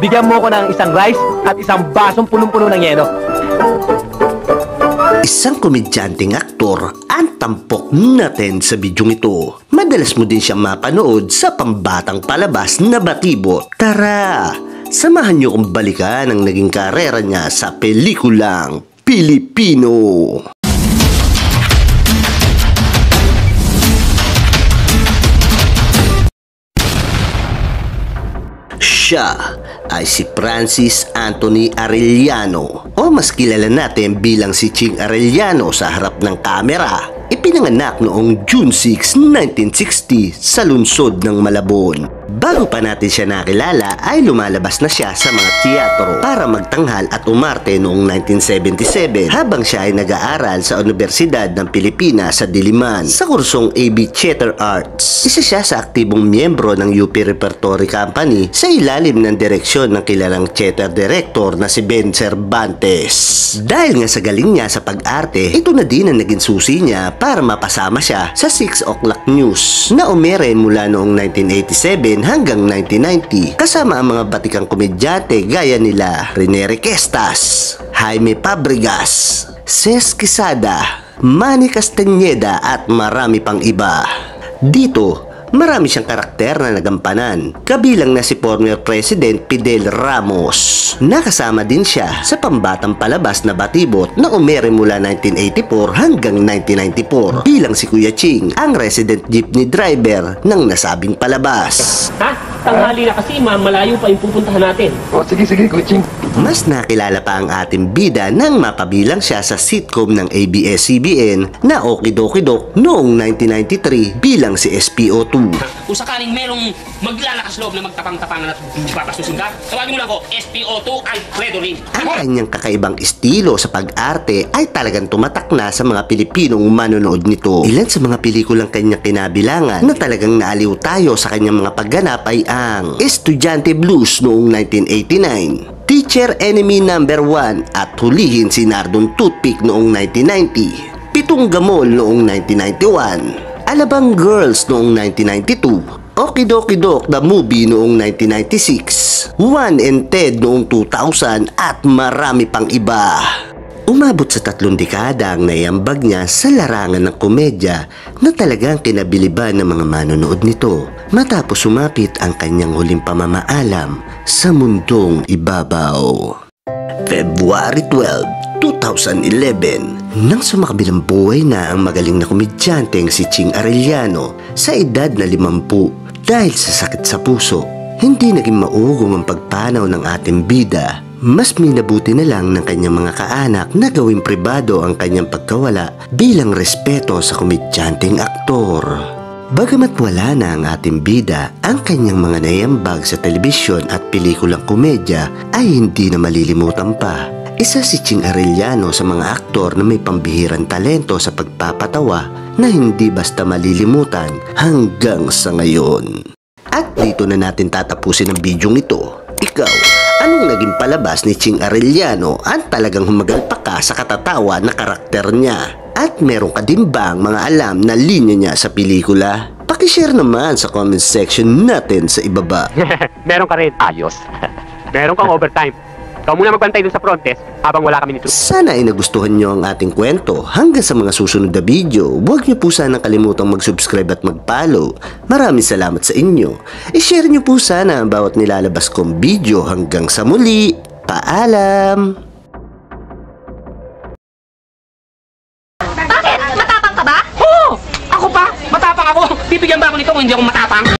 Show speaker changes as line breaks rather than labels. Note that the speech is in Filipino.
Bigyan mo ko ng isang rice at isang basong punong-puno ng yelo.
Isang komedyanteng aktor ang tampok natin sa bidyong ito. Madalas mo din siyang mapanood sa pambatang palabas na Batibot. Tara, samahan niyo kong balikan ang naging karera niya sa pelikulang Pilipino. Siya ay si Francis Anthony Arellano o mas kilala natin bilang si Ching Arellano sa harap ng kamera. Ipinanganak noong June 6, 1960 sa lungsod ng Malabon. Bago pa natin siya nakilala ay lumalabas na siya sa mga teatro para magtanghal at umarte noong 1977 habang siya ay nag-aaral sa Universidad ng Pilipinas sa Diliman sa kursong AB Theater Arts. Isa siya sa aktibong miyembro ng UP Repertory Company sa ilalim ng direksyon ng kilalang theater director na si Ben Cervantes. Dahil nga sa galing niya sa pag-arte, ito na din ang naging susi niya para mapasama siya sa 6 O'Clock News na umere mula noong 1987 hanggang 1990 kasama ang mga batikang komedyante gaya nila Rene Requestas, Jaime Fabregas, Cesc Quesada, Manny Castañeda at marami pang iba. Dito, marami siyang karakter na nagampanan, kabilang na si former President Fidel Ramos. Nakasama din siya sa pambatang palabas na Batibot na umere mula 1984 hanggang 1994 bilang si Kuya Ching, ang resident jeepney driver ng nasabing palabas.
Tanghali na kasi, malayo pa yung pupuntahan natin.
Sige, Kuya Ching.
Mas nakilala pa ang ating bida nang mapabilang siya sa sitcom ng ABS-CBN na Okidokidok noong 1993 bilang si SPO2.
Kung sakaling merong maglalakas loob na magtapang-tapangan at papasusin ka, tawagin mo lang ko, SPO2 Alfredo Rin.
Ang kanyang kakaibang estilo sa pag-arte ay talagang tumatak na sa mga Pilipinong manonood nito. Ilan sa mga pelikulang kanyang kinabilangan na talagang naaliw tayo sa kanyang mga pagganap ay ang Estudyante Blues noong 1989, Teacher Enemy No. 1 at Hulihin si Nardon Toothpick noong 1990, Pitong Gamol noong 1991, Alabang Girls noong 1992, Okidokidok the Movie noong 1996, Juan and Ted noong 2000 at marami pang iba. Umabot sa 3 dekada ang naiambag niya sa larangan ng komedya na talagang kinabiliban ng mga manonood nito matapos sumapit ang kanyang huling pamamaalam sa mundong ibabaw. February 12, 2011, nang sumakabilang buhay na ang magaling na komedyanteng si Ching Arellano sa edad na 50 dahil sa sakit sa puso. Hindi naging maugong ang pagpanaw ng ating bida. Mas minabuti na lang ng kanyang mga kaanak na gawing pribado ang kanyang pagkawala bilang respeto sa komedyanteng aktor. Bagamat wala na ang ating bida, ang kanyang mga naiambag sa telebisyon at pelikulang komedya ay hindi na malilimutan pa. Isa si Ching Arellano sa mga aktor na may pambihirang talento sa pagpapatawa na hindi basta malilimutan hanggang sa ngayon. At dito na natin tatapusin ang bidyong ito. Ikaw, anong naging palabas ni Ching Arellano ang talagang humagalpak ka sa katatawa na karakter niya? At meron ka din bang mga alam na linya niya sa pelikula? Pakishare naman sa comment section natin sa ibaba.
Meron ka rin. Ayos. Meron kang overtime. Ikaw muna magbantay dun sa front desk habang wala kami nito.
Sana ay nagustuhan nyo ang ating kwento. Hanggang sa mga susunod na video, huwag nyo po sanang kalimutang mag-subscribe at mag-follow. Maraming salamat sa inyo. I-share nyo po sana ang bawat nilalabas kong video. Hanggang sa muli. Paalam!
Bakit? Matapang ka ba?
Oo! Ako pa! Matapang ako! Bibigyan ba ako nito kung hindi ako matapang?